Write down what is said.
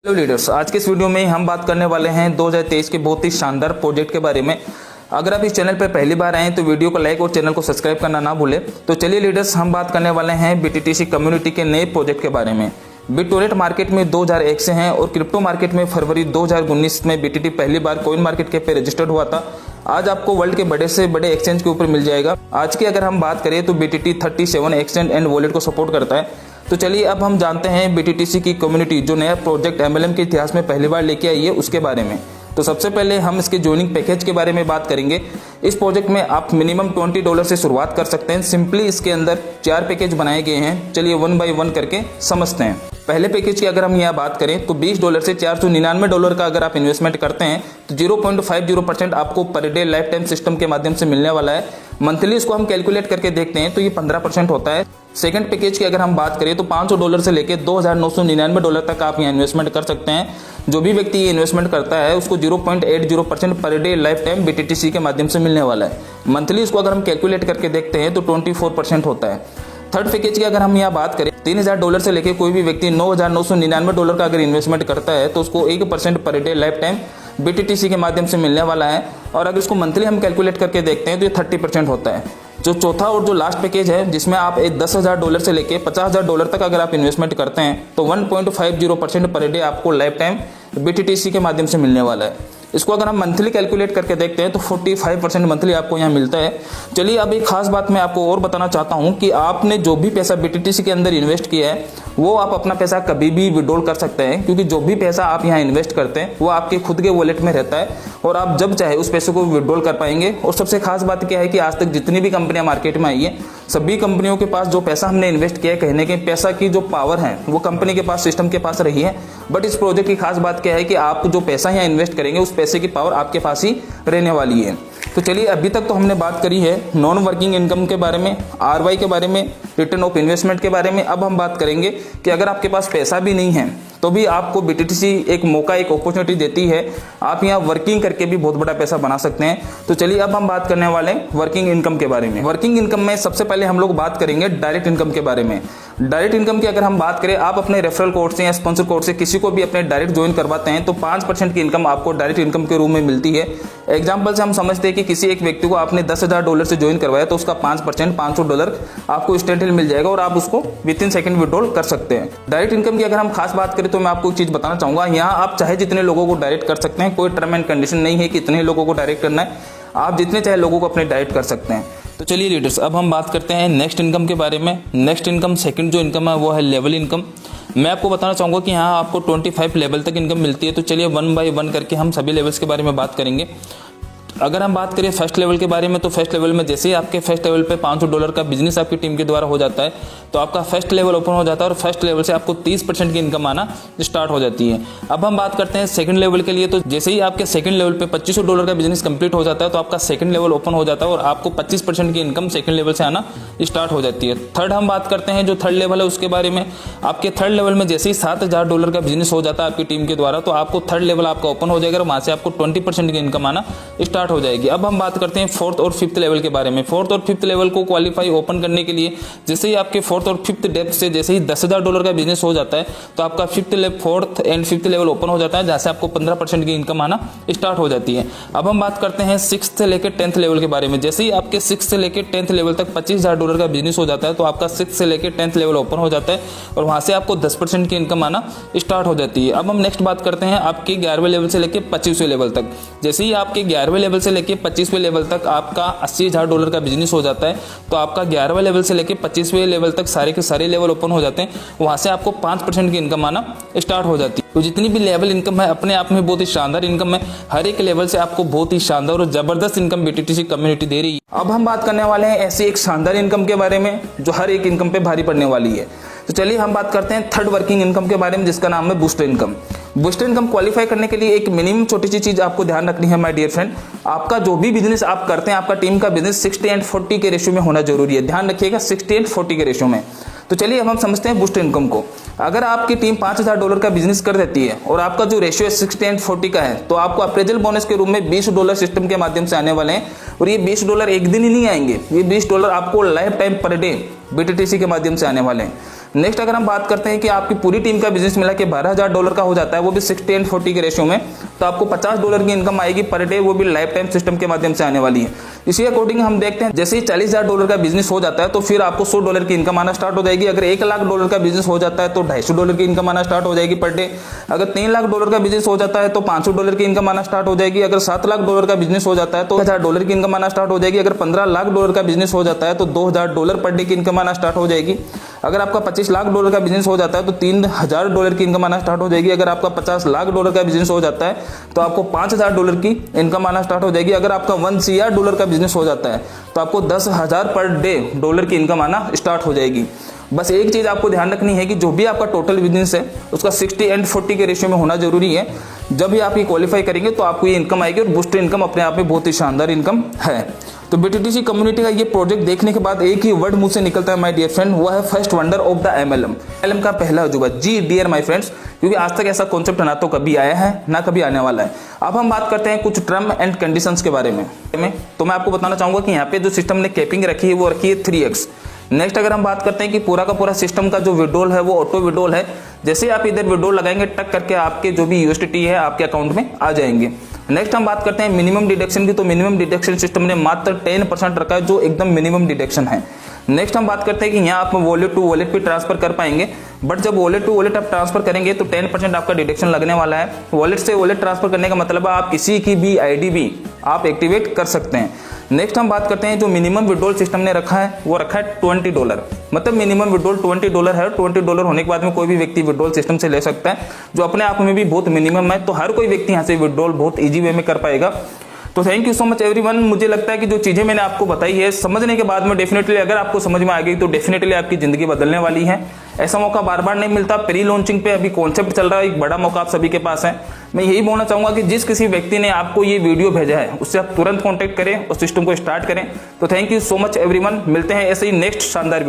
Hello leaders, आज के इस वीडियो में हम बात करने वाले हैं 2023 के बहुत ही शानदार प्रोजेक्ट के बारे में। अगर आप इस चैनल पर पहली बार आए तो वीडियो को लाइक और चैनल को सब्सक्राइब करना ना भूलें। तो चलिए लीडर्स, हम बात करने वाले हैं BTTC कम्युनिटी के नए प्रोजेक्ट के बारे में। बिटटोरेंट मार्केट में 2001 से हैं और क्रिप्टो मार्केट में फरवरी 2019 में BTT पहली बार कॉइन मार्केट कैप पे रजिस्टर्ड हुआ था। आज आपको वर्ल्ड के बड़े से बड़े एक्सचेंज के ऊपर मिल जाएगा। आज की अगर हम बात करें तो BTT 37 एक्सचेंज एंड वॉलेट को सपोर्ट करता है। तो चलिए अब हम जानते हैं BTTC की कम्युनिटी जो नया प्रोजेक्ट MLM के इतिहास में पहली बार लेके आई है उसके बारे में। तो सबसे पहले हम इसके ज्वाइनिंग पैकेज के बारे में बात करेंगे। इस प्रोजेक्ट में आप मिनिमम $20 से शुरुआत कर सकते हैं। सिंपली इसके अंदर 4 पैकेज बनाए गए हैं। चलिए वन बाय वन करके समझते हैं। पहले पैकेज की अगर हम यहाँ बात करें तो $20 से $499 का अगर आप इन्वेस्टमेंट करते हैं तो 0.50% आपको per day life time system के माध्यम से मिलने वाला है। मंथली इसको हम कैलकुलेट करके देखते हैं तो ये 15% होता है। सेकंड पैकेज की अगर हम बात करें तो $500 से लेकर $2,999 तक आप यहाँ इन्वेस्टमेंट कर सकते हैं। जो भी व्यक्ति ये इन्वेस्टमेंट करता है उसको 0.80% per day life time BTTC के माध्यम से मिलने वाला है। मंथली इसको अगर हम कैलकुलेट करके देखते हैं तो 24% होता है। थर्ड पैकेज की अगर हम यहाँ बात करें $3,000 से लेकर कोई भी व्यक्ति $9,999 का अगर इन्वेस्टमेंट करता है तो उसको 1% per day life time BTTC के माध्यम से मिलने वाला है। और अगर इसको मंथली हम कैलकुलेट करके देखते हैं तो ये 30% होता है। जो चौथा और जो लास्ट पैकेज है जिसमें आप $10,000 से लेके $50,000 तक अगर आप इन्वेस्टमेंट करते हैं तो 1.50% पर डे आपको लाइफ टाइम BTTC के माध्यम से मिलने वाला है। इसको अगर हम मंथली कैलकुलेट करके देखते हैं तो 45% मंथली आपको यहाँ मिलता है। चलिए अब एक खास बात मैं आपको और बताना चाहता हूँ कि आपने जो भी पैसा BTTC के अंदर इन्वेस्ट किया है वो आप अपना पैसा कभी भी विड्रॉल कर सकते हैं, क्योंकि जो भी पैसा आप यहाँ इन्वेस्ट करते हैं वो आपके खुद के वॉलेट में रहता है और आप जब चाहे उस पैसे को विड्रॉल कर पाएंगे। और सबसे खास बात क्या है कि आज तक जितनी भी कंपनियां मार्केट में आई है सभी कंपनियों के पास जो पैसा हमने इन्वेस्ट किया है, कहने के पैसा की जो पावर है वो कंपनी के पास, सिस्टम के पास रही है। बट इस प्रोजेक्ट की खास बात क्या है कि आप जो पैसा यहाँ इन्वेस्ट करेंगे उस पैसे की पावर आपके पास ही रहने वाली है। तो चलिए अभी तक तो हमने बात करी है नॉन वर्किंग इनकम के बारे में, ROI के बारे में, रिटर्न ऑफ इन्वेस्टमेंट के बारे में। अब हम बात करेंगे कि अगर आपके पास पैसा भी नहीं है तो भी आपको BTTC एक मौका, एक अपॉर्चुनिटी देती है। आप यहाँ वर्किंग करके भी बहुत बड़ा पैसा बना सकते हैं। तो चलिए अब हम बात करने वाले हैं वर्किंग इनकम के बारे में। वर्किंग इनकम में सबसे पहले हम लोग बात करेंगे डायरेक्ट इनकम के बारे में। डायरेक्ट इनकम की अगर हम बात करें, आप अपने रेफरल कोड से या स्पॉन्सर कोड से किसी को भी अपने डायरेक्ट ज्वाइन करवाते हैं तो 5% की इनकम आपको डायरेक्ट इनकम के रूप में मिलती है। एग्जाम्पल से हम समझते हैं कि किसी एक व्यक्ति को आपने $10,000 से ज्वाइन करवाया तो उसका 5% $500 आपको इंस्टेंटली मिल जाएगा और आप उसको विद इन सेकंड विड्रॉल कर सकते हैं। डायरेक्ट इनकम की अगर हम खास बात करें तो मैं आपको एक चीज बताना चाहूंगा, यहाँ आप चाहे जितने लोगों को डायरेक्ट कर सकते हैं। कोई टर्म एंड कंडीशन नहीं है कि इतने लोगों को डायरेक्ट करना है, आप जितने चाहे लोगों को अपने डायरेक्ट कर सकते हैं। तो चलिए लीडर्स, अब हम बात करते हैं नेक्स्ट इनकम के बारे में। नेक्स्ट इनकम, सेकंड जो इनकम है वो है लेवल इनकम। मैं आपको बताना चाहूँगा कि यहाँ आपको 25 लेवल तक इनकम मिलती है। तो चलिए वन बाय वन करके हम सभी लेवल्स के बारे में बात करेंगे। अगर हम बात करें फर्स्ट लेवल के बारे में तो फर्स्ट लेवल में जैसे ही आपके फर्स्ट लेवल पे $500 का बिजनेस आपकी टीम के द्वारा हो जाता है तो आपका फर्स्ट लेवल ओपन हो जाता है और फर्स्ट लेवल से आपको 30% की इनकम आना स्टार्ट हो जाती है। अब हम बात करते हैं सेकंड लेवल के लिए। तो जैसे ही आपके सेकंड लेवल पे $2500 का बिजनेस कंप्लीट हो जाता है तो आपका सेकंड लेवल ओपन हो जाता है और आपको 25% की इनकम सेकंड लेवल से आना स्टार्ट हो जाती है। थर्ड हम बात करते हैं जो थर्ड लेवल है उसके बारे में। आपके थर्ड लेवल में जैसे ही $7,000 का बिजनेस हो जाता है आपकी टीम के द्वारा तो आपको थर्ड लेवल आपका ओपन हो जाएगा और वहां से आपको 20% की इनकम आना स्टार्ट हो जाएगी। अब हम बात करते हैं फोर्थ और फिफ्थ लेवल के बारे में। फोर्थ और फिफ्थ लेवल को क्वालिफाई ओपन करने के लिए जैसे ही आपके फोर्थ और फिफ्थ डेप्थ से जैसे ही $10,000 का बिजनेस हो जाता है तो आपका fourth and fifth level open हो जाता है जहां से आपको 15% की इनकम आना स्टार्ट हो जाती है। अब हम बात करते हैं सिक्स्थ से लेकर 10th लेवल के बारे में। जैसे ही आपके 6 से लेकर 10th लेवल तक $25,000 का बिजनेस हो जाता है तो आपका 6 से लेकर 10th लेवल ओपन हो जाता है और वहां से आपको 10% की इनकम आना स्टार्ट हो जाती है। अब हम नेक्स्ट बात करते हैं आपके 11वें लेवल से लेकर 25वें लेवल तक। जैसे ही आपके 11वें लेवल से लेकर 25वें लेवल तक आपका $80,000 का बिजनेस हो जाता है तो आपका 11वें लेवल से लेकर 25वें लेवल तक सारे के सारे लेवल ओपन हो जाते हैं। वहां से आपको 5% की इनकम आना स्टार्ट हो जाती है। तो जितनी भी लेवल इनकम है अपने आप में बहुत ही शानदार इनकम है। हर एक लेवल से आपको बहुत ही शानदार और जबरदस्त इनकम BTTC कम्युनिटी दे रही है। अब हम बात करने वाले हैं ऐसी एक शानदार इनकम के बारे में जो हर एक इनकम पे भारी पड़ने वाली है। तो चलिए हम बात करते हैं थर्ड वर्किंग इनकम के बारे में जिसका नाम है booster income. Booster income qualify करने के लिए एक मिनिमम छोटी सी चीज आपको ध्यान रखनी है माय डियर फ्रेंड। आपका जो भी बिजनेस आप करते हैं, आपका टीम का बिजनेस 60:40 के रेशियो में होना जरूरी है। ध्यान रखिएगा 60:40 के रेशियो में। तो चलिए अब हम समझते हैं बूस्टर इनकम को। अगर आपकी टीम $5,000 का बिजनेस कर देती है और आपका जो रेशियो 60:40 का है तो आपको अप्रेजल बोनस के रूप में $20 सिस्टम के माध्यम से आने वाले हैं। और ये $20 एक दिन ही नहीं आएंगे, ये $20 आपको life time per day BTTC के माध्यम से आने वाले हैं। नेक्स्ट अगर हम बात करते हैं कि आपकी पूरी टीम का बिजनेस मिला के $12,000 का हो जाता है, वो भी 60-40 के रेशियो में, तो आपको $50 की इनकम आएगी पर डे, वो भी लाइफ टाइम सिस्टम के माध्यम से आने वाली है। इसी अकॉर्डिंग हम देखते हैं जैसे ही $40,000 का बिजनेस हो जाता है तो फिर आपको $100 की इनकम आना स्टार्ट हो जाएगी। अगर $1,00,000 का बिजनेस हो जाता है तो $250 की इनकम आना स्टार्ट हो जाएगी पर डे। अगर $3,00,000 का बिजनेस हो जाता है तो $500 की इनकम आना स्टार्ट हो जाएगी। अगर $7,00,000 का बिजनेस हो जाता है तो $1,000 की इनकम आना स्टार्ट हो जाएगी। अगर $15,00,000 का बिजनेस हो जाता है तो $2,000 पर डे की इनकम आना स्टार्ट हो जाएगी। अगर आपका $25,00,000 का बिजनेस हो जाता है तो $3,000 की इनकम आना स्टार्ट हो जाएगी। अगर आपका $50,00,000 का बिजनेस हो जाता है तो आपको $5,000 की इनकम आना स्टार्ट हो जाएगी। अगर आपका $1 CR का बिजनेस हो जाता है तो आपको 10,000 पर डे डॉलर की इनकम आना स्टार्ट हो जाएगी। बस एक चीज आपको ध्यान रखनी है कि जो भी आपका टोटल बिजनेस है उसका 60-40 के रेशियो में होना जरूरी है। जब भी आप ये क्वालिफाई करेंगे तो आपको ये इनकम आएगी और बूस्टर इनकम अपने आप में बहुत ही शानदार इनकम है। तो BTTC कम्युनिटी का ये प्रोजेक्ट देखने के बाद एक ही वर्ड मुंह से निकलता है माय डियर फ्रेंड, वो है first wonder of the MLM का पहला अजूबा। जी डियर माय फ्रेंड्स, क्योंकि आज तक ऐसा कॉन्सेप्ट ना तो कभी आया है ना कभी आने वाला है। अब हम बात करते हैं कुछ टर्म एंड कंडीशंस के बारे में। तो मैं आपको बताना चाहूंगा कि यहाँ पे जो सिस्टम ने कैपिंग रखी है वो रखी है 3x। नेक्स्ट अगर हम बात करते हैं कि पूरा का पूरा सिस्टम का जो विड्रॉल है वो ऑटो विड्रॉल है। जैसे आप इधर विड्रॉल लगाएंगे टक करके आपके जो भी USDT है आपके अकाउंट में आ जाएंगे। नेक्स्ट हम बात करते हैं मिनिमम डिडक्शन की। तो मिनिमम डिडक्शन सिस्टम ने मात्र 10% रखा है, जो एकदम मिनिमम डिडक्शन है। नेक्स्ट हम बात करते हैं कि यहाँ आप वॉलेट टू वॉलेट पे ट्रांसफर कर पाएंगे, बट जब वॉलेट टू वॉलेट आप ट्रांसफर करेंगे तो 10% आपका डिडक्शन लगने वाला है। वॉलेट से वॉलेट ट्रांसफर करने का मतलब है आप किसी की भी ID भी आप एक्टिवेट कर सकते हैं। नेक्स्ट हम बात करते हैं जो मिनिमम विड्रॉल सिस्टम ने रखा है वो रखा है $20, मतलब मिनिमम विड्रॉल $20 है। $20 होने के बाद में कोई भी व्यक्ति विड्रॉल सिस्टम से ले सकता है, जो अपने आप में भी बहुत मिनिमम है। तो हर कोई व्यक्ति यहाँ से विड्रॉल बहुत ईजी वे में कर पाएगा। तो thank you so much everyone. मुझे लगता है कि जो चीजें मैंने आपको बताई है समझने के बाद में डेफिनेटली अगर आपको समझ में आ गई तो डेफिनेटली आपकी जिंदगी बदलने वाली है। ऐसा मौका बार बार नहीं मिलता। प्री लॉन्चिंग पे अभी कॉन्सेप्ट चल रहा है, एक बड़ा मौका आप सभी के पास है। मैं यही बोलना चाहूंगा कि जिस किसी व्यक्ति ने आपको ये वीडियो भेजा है उससे आप तुरंत कॉन्टेक्ट करें और सिस्टम को स्टार्ट करें। तो thank you so much everyone. मिलते हैं ऐसे ही नेक्स्ट शानदार